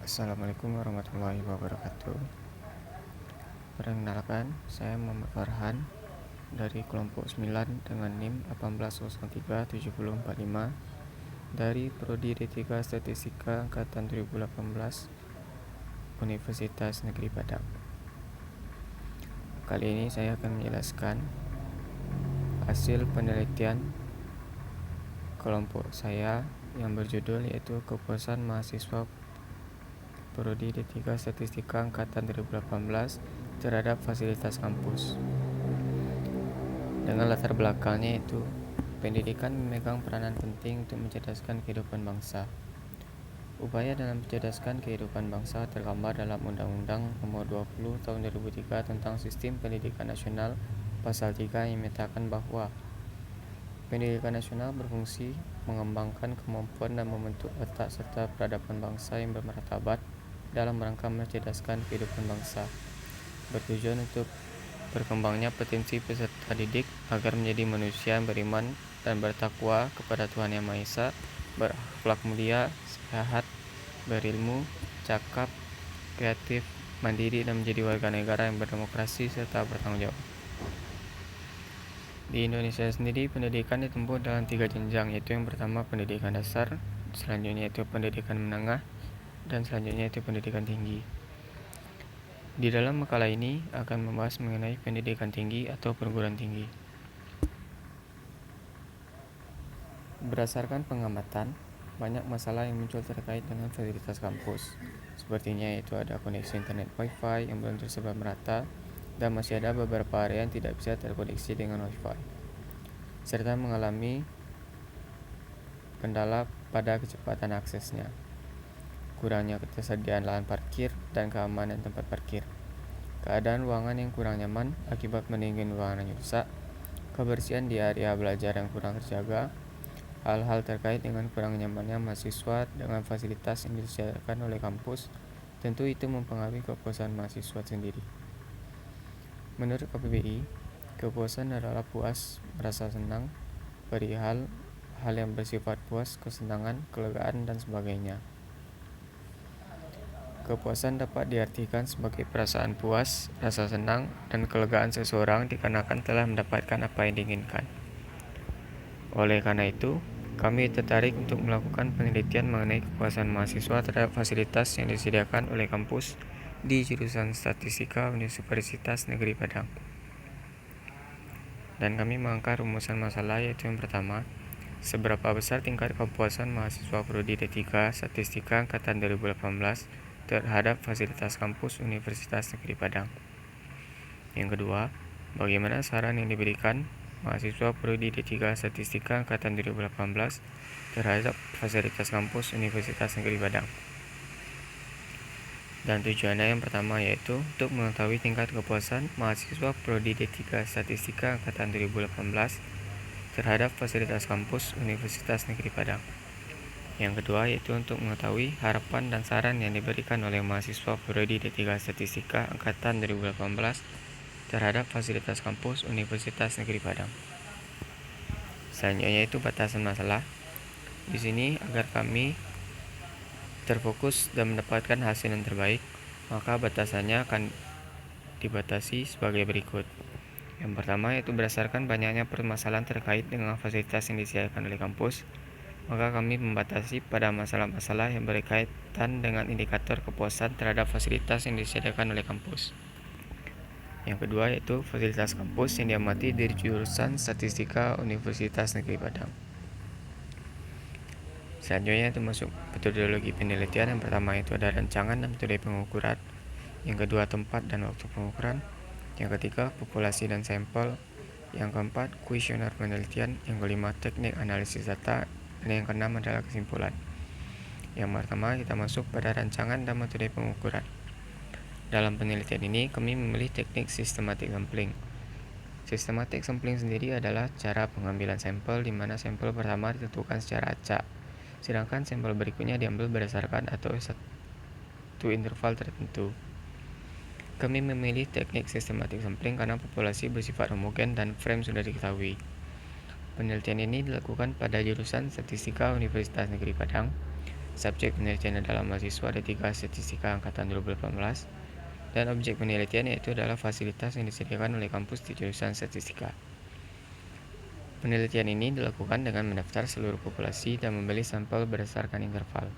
Assalamualaikum warahmatullahi wabarakatuh. Perkenalkan, saya Muhammad Farhan dari kelompok 9 dengan NIM 18037045 dari Prodi D3 Statistika Angkatan 2018 Universitas Negeri Padang. Kali ini saya akan menjelaskan hasil penelitian kelompok saya yang berjudul yaitu kepuasan mahasiswa Prodi D3 Statistika Angkatan 2018 terhadap fasilitas kampus. Dengan latar belakangnya yaitu pendidikan memegang peranan penting untuk mencerdaskan kehidupan bangsa. Upaya dalam mencerdaskan kehidupan bangsa tergambar dalam Undang-Undang Nomor 20 Tahun 2003 tentang Sistem Pendidikan Nasional Pasal 3 yang menyatakan bahwa pendidikan nasional berfungsi mengembangkan kemampuan dan membentuk watak serta peradaban bangsa yang bermartabat dalam rangka mencerdaskan kehidupan bangsa, bertujuan untuk berkembangnya potensi peserta didik agar menjadi manusia yang beriman dan bertakwa kepada Tuhan Yang Maha Esa, berakhlak mulia, sehat, berilmu, cakap, kreatif, mandiri, dan menjadi warga negara yang berdemokrasi serta bertanggung jawab. Di Indonesia sendiri, pendidikan ditempuh dalam 3 jenjang, yaitu yang pertama pendidikan dasar, selanjutnya yaitu pendidikan menengah, dan selanjutnya yaitu pendidikan tinggi. Di dalam makalah ini akan membahas mengenai pendidikan tinggi atau perguruan tinggi. Berdasarkan pengamatan, banyak masalah yang muncul terkait dengan fasilitas kampus. Sepertinya yaitu ada koneksi internet Wi-Fi yang belum tersebar merata dan masih ada beberapa area yang tidak bisa terkoneksi dengan Wi-Fi, serta mengalami kendala pada kecepatan aksesnya, kurangnya ketersediaan lahan parkir dan keamanan tempat parkir, keadaan ruangan yang kurang nyaman akibat pendingin ruangan yang rusak, kebersihan di area belajar yang kurang terjaga, hal-hal terkait dengan kurang nyamannya mahasiswa dengan fasilitas yang disediakan oleh kampus, tentu itu mempengaruhi kepuasan mahasiswa sendiri. Menurut KPBI, kepuasan adalah puas, merasa senang, perihal hal yang bersifat puas, kesenangan, kelegaan, dan sebagainya. Kepuasan dapat diartikan sebagai perasaan puas, rasa senang, dan kelegaan seseorang dikarenakan telah mendapatkan apa yang diinginkan. Oleh karena itu, kami tertarik untuk melakukan penelitian mengenai kepuasan mahasiswa terhadap fasilitas yang disediakan oleh kampus di jurusan Statistika Universitas Negeri Padang. Dan kami mengangkat rumusan masalah, yaitu yang pertama, seberapa besar tingkat kepuasan mahasiswa Prodi D3 Statistika Angkatan 2018 terhadap fasilitas kampus Universitas Negeri Padang. Yang kedua, bagaimana saran yang diberikan mahasiswa Prodi D3 Statistika Angkatan 2018 terhadap fasilitas kampus Universitas Negeri Padang. Dan tujuannya yang pertama yaitu untuk mengetahui tingkat kepuasan mahasiswa Prodi D3 Statistika Angkatan 2018 terhadap fasilitas kampus Universitas Negeri Padang. Yang kedua yaitu untuk mengetahui harapan dan saran yang diberikan oleh mahasiswa Prodi D3 Statistika Angkatan 2018 terhadap fasilitas kampus Universitas Negeri Padang. Selanjutnya itu batasan masalah. Di sini agar kami terfokus dan mendapatkan hasil yang terbaik, maka batasannya akan dibatasi sebagai berikut. Yang pertama yaitu berdasarkan banyaknya permasalahan terkait dengan fasilitas yang disediakan oleh kampus, maka kami membatasi pada masalah-masalah yang berkaitan dengan indikator kepuasan terhadap fasilitas yang disediakan oleh kampus. Yang kedua yaitu fasilitas kampus yang diamati dari jurusan Statistika Universitas Negeri Padang. Selanjutnya itu masuk metodologi penelitian. Yang pertama itu ada rancangan dan metode pengukuran. Yang kedua tempat dan waktu pengukuran. Yang ketiga populasi dan sampel. Yang keempat kuesioner penelitian. Yang kelima teknik analisis data. Dan yang keenam adalah kesimpulan. Yang pertama kita masuk pada rancangan dan metode pengukuran. Dalam penelitian ini kami memilih teknik systematic sampling. Systematic sampling sendiri adalah cara pengambilan sampel di mana sampel pertama ditentukan secara acak, sedangkan sampel berikutnya diambil berdasarkan atau satu interval tertentu. Kami memilih teknik systematic sampling karena populasi bersifat homogen dan frame sudah diketahui. Penelitian ini dilakukan pada jurusan Statistika Universitas Negeri Padang Subjek penelitian adalah mahasiswa D3 Statistika Angkatan 2018 dan objek penelitian yaitu adalah fasilitas yang disediakan oleh kampus di jurusan statistika. Penelitian ini dilakukan dengan mendaftar seluruh populasi dan membeli sampel berdasarkan interval.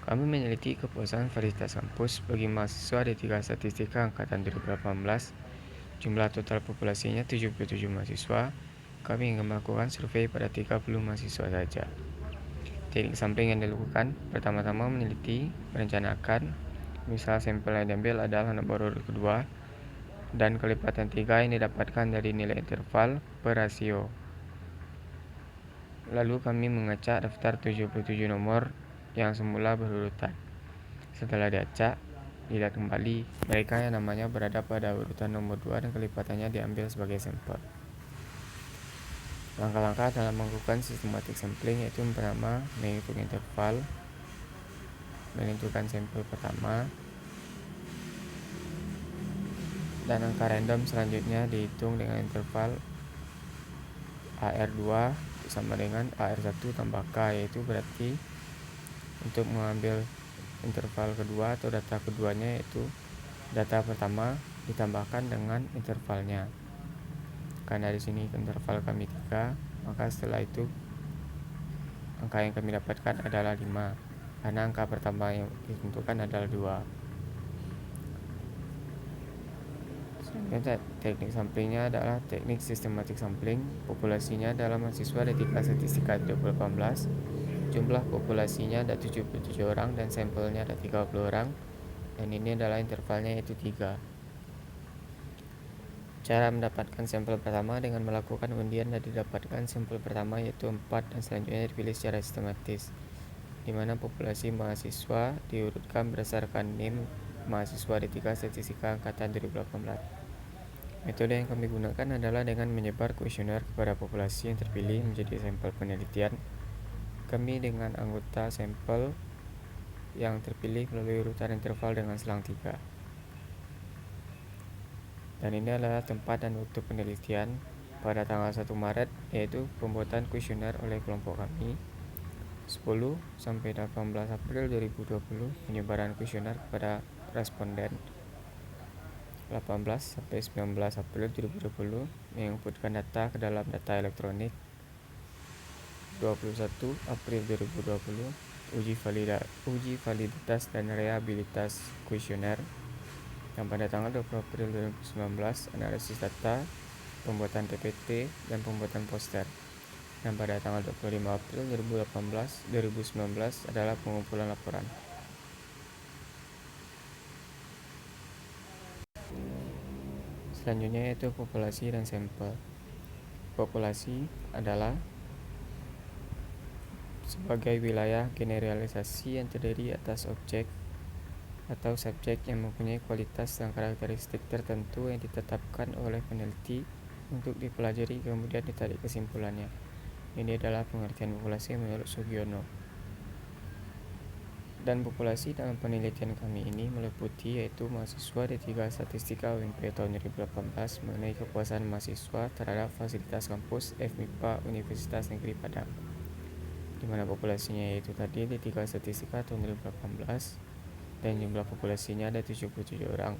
Kami meneliti kepuasan fasilitas kampus bagi mahasiswa D3 Statistika Angkatan 2018. Jumlah total populasinya 77 mahasiswa. Kami ingin melakukan survei pada 30 mahasiswa saja. Teknik sampling yang dilakukan, pertama-tama meneliti, merencanakan, misal sampel yang diambil adalah nomor urut kedua, dan kelipatan 3 yang didapatkan dari nilai interval per rasio. Lalu kami mengacak daftar 77 nomor yang semula berurutan. Setelah diacak, dilihat kembali, mereka yang namanya berada pada urutan nomor 2 dan kelipatannya diambil sebagai sampel. Langkah-langkah dalam melakukan sistematik sampling yaitu yang pertama, menghitung interval, menentukan sampel pertama, dan angka random selanjutnya dihitung dengan interval AR2 sama dengan AR1 tambah K, yaitu berarti untuk mengambil interval kedua atau data keduanya yaitu data pertama ditambahkan dengan intervalnya. Karena di sini interval kami 3, maka setelah itu angka yang kami dapatkan adalah 5, karena angka pertama yang ditentukan adalah 2. Selanjutnya teknik samplingnya adalah teknik sistematik sampling. Populasinya adalah mahasiswa D3 Statistika 2018. Jumlah populasinya ada 77 orang dan sampelnya ada 30 orang. Dan ini adalah intervalnya yaitu 3. Cara mendapatkan sampel pertama dengan melakukan undian dan didapatkan sampel pertama yaitu 4 dan selanjutnya dipilih secara sistematis, di mana populasi mahasiswa diurutkan berdasarkan NIM mahasiswa D3 Statistika Angkatan 2018. Metode yang kami gunakan adalah dengan menyebar kuesioner kepada populasi yang terpilih menjadi sampel penelitian. Kami dengan anggota sampel yang terpilih melalui urutan interval dengan selang 3. Dan ini adalah tempat dan waktu penelitian pada tanggal 1 Maret, yaitu pembuatan kuesioner oleh kelompok kami. 10 sampai 18 April 2020 penyebaran kuesioner kepada responden. 18 sampai 19 April 2020 menginputkan data ke dalam data elektronik. 21 April 2020 uji validitas dan reliabilitas kuesioner. Dan pada tanggal 20 April 2019 analisis data, pembuatan PPT, dan pembuatan poster. Dan pada tanggal 25 April 2019 adalah pengumpulan laporan. Selanjutnya yaitu populasi dan sampel. Populasi adalah sebagai wilayah generalisasi yang terdiri atas objek atau subjek yang mempunyai kualitas dan karakteristik tertentu yang ditetapkan oleh peneliti untuk dipelajari kemudian ditarik kesimpulannya. Ini adalah pengertian populasi menurut Sugiono. Dan populasi dalam penelitian kami ini meliputi yaitu mahasiswa D3 Statistika UNP tahun 2018 mengenai kepuasan mahasiswa terhadap fasilitas kampus FMIPA Universitas Negeri Padang, di mana populasinya yaitu tadi D3 Statistika tahun 2018 dan jumlah populasinya ada 77 orang.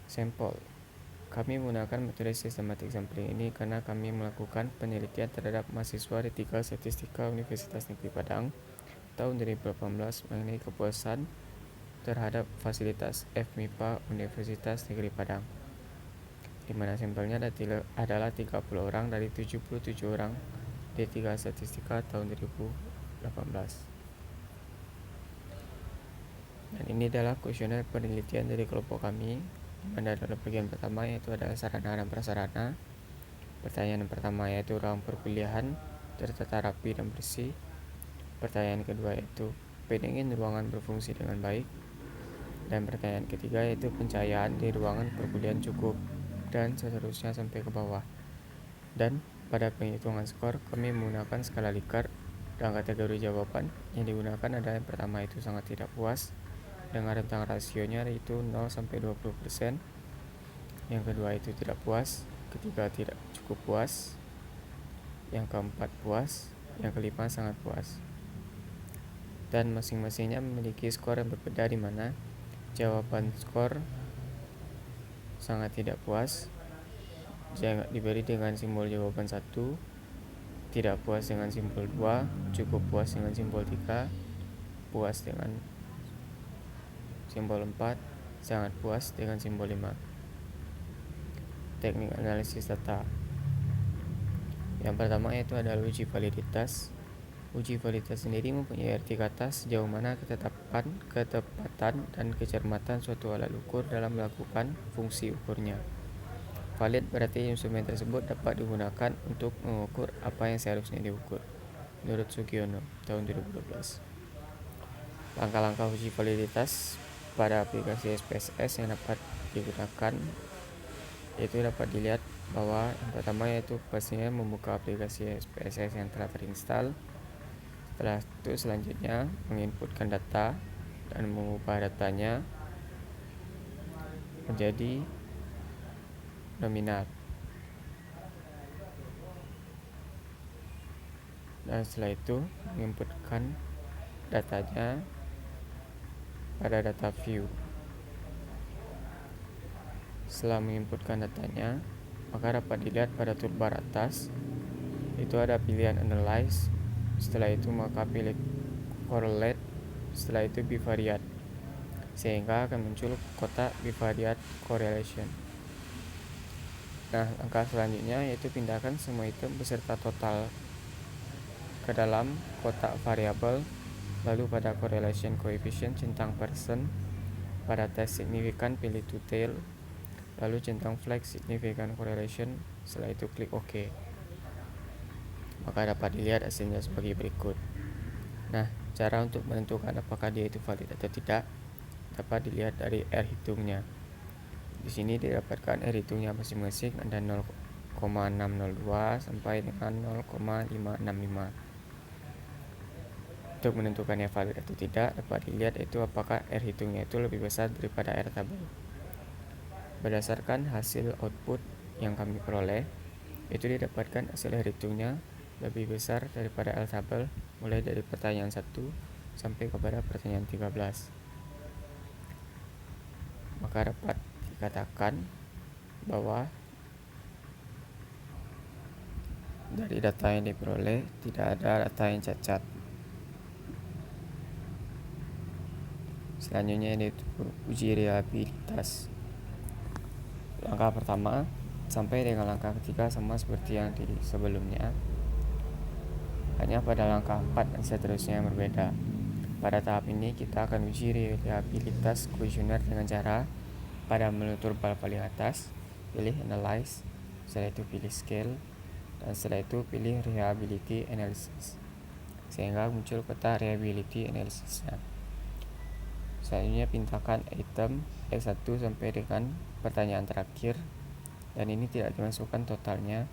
Sampel. Kami menggunakan metode sistematik sampling ini karena kami melakukan penelitian terhadap mahasiswa D3 Statistika Universitas Negeri Padang tahun 2018 mengenai kepuasan terhadap fasilitas FMIPA Universitas Negeri Padang, di mana sampelnya adalah 30 orang dari 77 orang D3 Statistika tahun 2018. Dan ini adalah kuesioner penelitian dari kelompok kami, di mana dalam bagian pertama yaitu adalah sarana dan prasarana. Pertanyaan pertama yaitu ruang perkuliahan tertata rapi dan bersih. Pertanyaan kedua yaitu pendingin ruangan berfungsi dengan baik. Dan pertanyaan ketiga yaitu pencahayaan di ruangan perkuliahan cukup, dan seterusnya sampai ke bawah. Dan pada penghitungan skor kami menggunakan skala Likert, dan kategori jawaban yang digunakan adalah yang pertama itu sangat tidak puas dengan rentang rasionya yaitu 0 sampai 20%. Yang kedua itu tidak puas, ketiga tidak cukup puas, yang keempat puas, yang kelima sangat puas. dan masing-masingnya memiliki skor yang berbeda, di mana jawaban skor sangat tidak puas diberi dengan simbol jawaban 1, tidak puas dengan simbol 2, cukup puas dengan simbol 3, puas dengan simbol 4, sangat puas dengan simbol 5. Teknik analisis data. Yang pertama yaitu adalah uji validitas. Uji validitas sendiri mempunyai arti kata sejauh mana ketepatan, dan kecermatan suatu alat ukur dalam melakukan fungsi ukurnya. Valid berarti instrumen tersebut dapat digunakan untuk mengukur apa yang seharusnya diukur. Menurut Sugiono, tahun 2012. Langkah-langkah uji validitas pada aplikasi SPSS yang dapat digunakan itu dapat dilihat bahwa yang pertama yaitu pastinya membuka aplikasi SPSS yang telah terinstall. Setelah itu selanjutnya menginputkan data dan mengubah datanya menjadi nominal. Dan setelah itu menginputkan datanya pada data view. Setelah menginputkan datanya, maka dapat dilihat pada toolbar atas itu ada pilihan analyze. Setelah itu maka pilih correlate, setelah itu bivariate, sehingga akan muncul kotak bivariate correlation. Nah, langkah selanjutnya yaitu pindahkan semua item beserta total ke dalam kotak variabel. Lalu pada correlation coefficient centang percent, pada test signifikan pilih to tail, lalu centang flag significant correlation. Setelah itu klik OK. Maka dapat dilihat hasilnya sebagai berikut. Nah, cara untuk menentukan apakah dia itu valid atau tidak dapat dilihat dari R hitungnya. Di sini didapatkan R hitungnya masing-masing ada 0,602 sampai dengan 0,565. Untuk menentukannya valid atau tidak dapat dilihat itu apakah R hitungnya itu lebih besar daripada R tabel. Berdasarkan hasil output yang kami peroleh, itu didapatkan hasil R hitungnya lebih besar daripada L tabel mulai dari pertanyaan 1 sampai kepada pertanyaan 13. Maka dapat dikatakan bahwa dari data yang diperoleh tidak ada data yang cacat. Selanjutnya yaitu uji reliabilitas. Langkah pertama sampai dengan langkah ketiga sama seperti yang di sebelumnya, hanya pada langkah 4 dan seterusnya yang berbeda. Pada tahap ini kita akan uji reliabilitas kuesioner dengan cara pada menu toolbar paling atas pilih analyze, setelah itu pilih scale, dan setelah itu pilih reliability analysis, sehingga muncul kotak reliability analysisnya. Selanjutnya pintakan item X1 sampai dengan pertanyaan terakhir, dan ini tidak dimasukkan totalnya.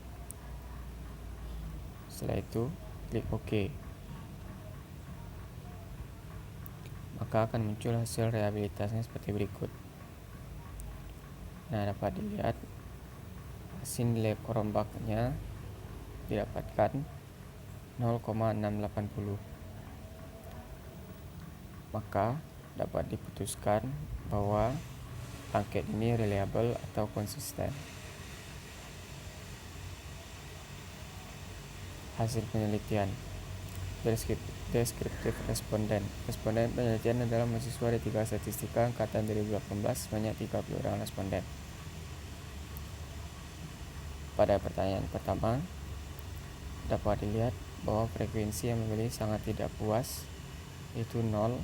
Setelah itu klik OK. Maka akan muncul hasil reliabilitasnya seperti berikut. Nah, dapat dilihat hasil nilai perombaknya didapatkan 0,680. Maka dapat diputuskan bahwa angket ini reliable atau konsisten. Hasil penelitian. Deskriptif responden. Responden penelitian adalah mahasiswa D3 Statistika angkatan 2018 sebanyak 30 orang responden. Pada pertanyaan pertama dapat dilihat bahwa frekuensi yang memilih sangat tidak puas itu 0,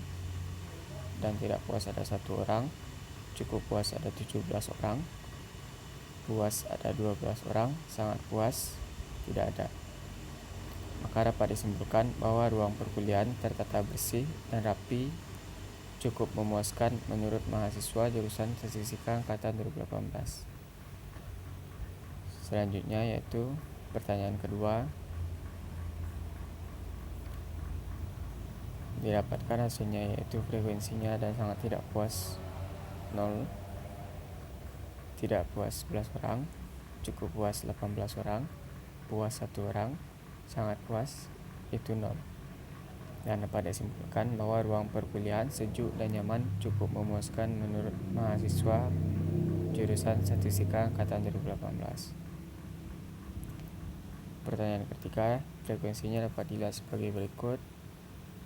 dan tidak puas ada 1 orang, cukup puas ada 17 orang, puas ada 12 orang, sangat puas tidak ada. Maka dapat disimpulkan bahwa ruang perkuliahan tertata bersih dan rapi cukup memuaskan menurut mahasiswa jurusan Statistika angkatan 2018. Selanjutnya yaitu pertanyaan kedua. Didapatkan hasilnya yaitu frekuensinya dan sangat tidak puas 0, tidak puas 11 orang, cukup puas 18 orang, puas 1 orang, sangat puas itu 0. Dan dapat disimpulkan bahwa ruang perkuliahan sejuk dan nyaman cukup memuaskan menurut mahasiswa jurusan Statistika angkatan 2018. Pertanyaan ketiga, frekuensinya dapat dilihat sebagai berikut.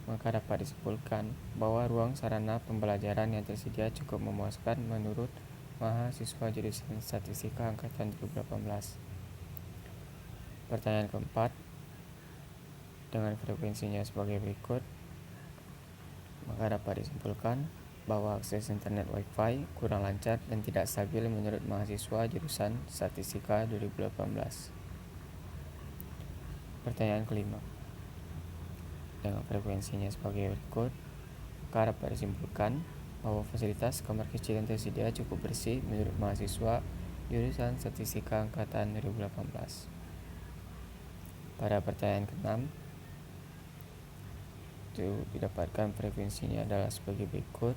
Maka dapat disimpulkan bahwa ruang sarana pembelajaran yang tersedia cukup memuaskan menurut mahasiswa jurusan Statistika angkatan 2018. Pertanyaan keempat, dengan frekuensinya sebagai berikut, maka dapat disimpulkan bahwa akses internet Wi-Fi kurang lancar dan tidak stabil menurut mahasiswa jurusan Statistika 2018. Pertanyaan kelima, dengan frekuensinya sebagai berikut, maka dapat disimpulkan bahwa fasilitas kamar kecil yang tersedia cukup bersih menurut mahasiswa jurusan Statistika angkatan 2018. Pada pertanyaan ke-6, itu didapatkan frekuensinya adalah sebagai berikut,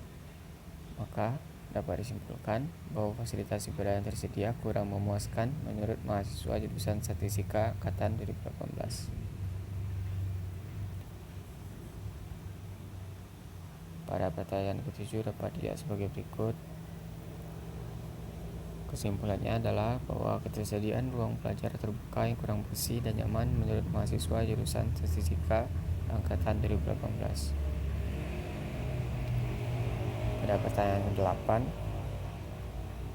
maka dapat disimpulkan bahwa fasilitas ibadah yang tersedia kurang memuaskan menurut mahasiswa jurusan Statistika angkatan 2018. Pada pertanyaan ke-7 dapat dilihat sebagai berikut. Kesimpulannya adalah bahwa ketersediaan ruang belajar terbuka yang kurang bersih dan nyaman menurut mahasiswa jurusan Statistika angkatan 2018. Pada pertanyaan ke-8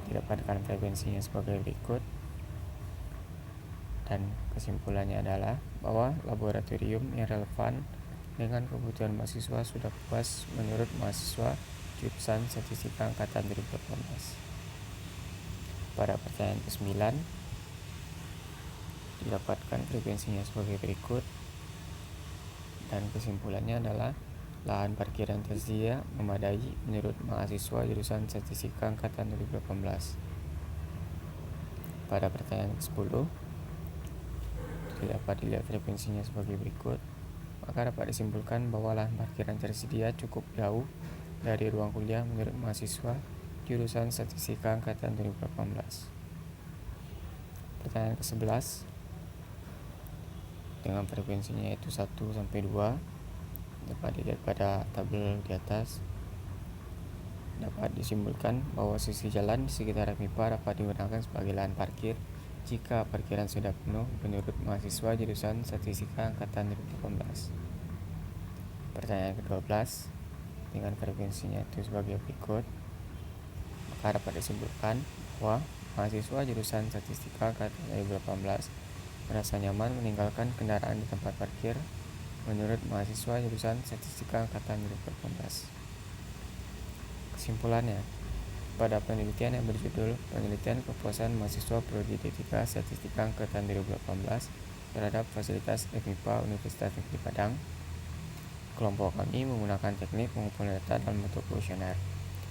didapatkan frekuensinya sebagai berikut, dan kesimpulannya adalah bahwa laboratorium yang relevan dengan kebutuhan mahasiswa sudah puas menurut mahasiswa jurusan Statistika angkatan 2018. Pada pertanyaan ke-9 didapatkan frekuensinya sebagai berikut, dan kesimpulannya adalah lahan parkir yang tersedia memadai menurut mahasiswa jurusan Statistika angkatan 2018. Pada pertanyaan ke-10 dapat dilihat frekuensinya sebagai berikut, maka dapat disimpulkan bahwa lahan parkir yang tersedia cukup jauh dari ruang kuliah menurut mahasiswa jurusan Statistika angkatan 2018. Pertanyaan ke-11, dengan frekuensinya yaitu 1 sampai 2, dapat dilihat pada tabel di atas. Dapat disimpulkan bahwa sisi jalan di sekitar FMIPA dapat digunakan sebagai lahan parkir jika parkiran sudah penuh menurut mahasiswa jurusan Statistika angkatan 2018. Pertanyaan ke-12, dengan frekuensinya itu sebagai berikut, maka dapat disimpulkan bahwa mahasiswa jurusan Statistika angkatan 2018 merasa nyaman meninggalkan kendaraan di tempat parkir menurut mahasiswa jurusan Statistika angkatan 2018. Kesimpulannya, pada penelitian yang berjudul Penelitian Kepuasan Mahasiswa Prodi D3 Statistika angkatan 2018 terhadap fasilitas FMIPA Universitas Negeri Padang, kelompok kami menggunakan teknik pengumpulan data dalam bentuk kuesioner.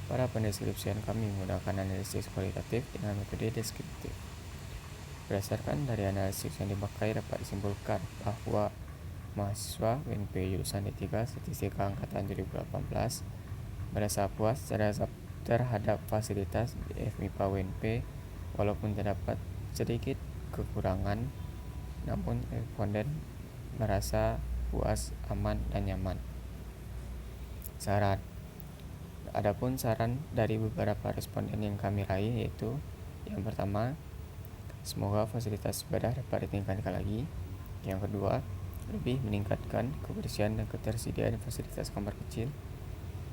Pada pendeskripsian kami menggunakan analisis kualitatif dengan metode deskriptif. Berdasarkan dari analisis yang dipakai dapat disimpulkan bahwa mahasiswa UNP jurusan D3 Statistika angkatan 2018 merasa puas terhadap fasilitas di FMIPA UNP walaupun terdapat sedikit kekurangan, namun responden merasa puas, aman, dan nyaman. Saran. Adapun saran dari beberapa responden yang kami raih yaitu, yang pertama, semoga fasilitas ibadah dapat ditingkatkan lagi. Yang kedua, lebih meningkatkan kebersihan dan ketersediaan fasilitas kamar kecil.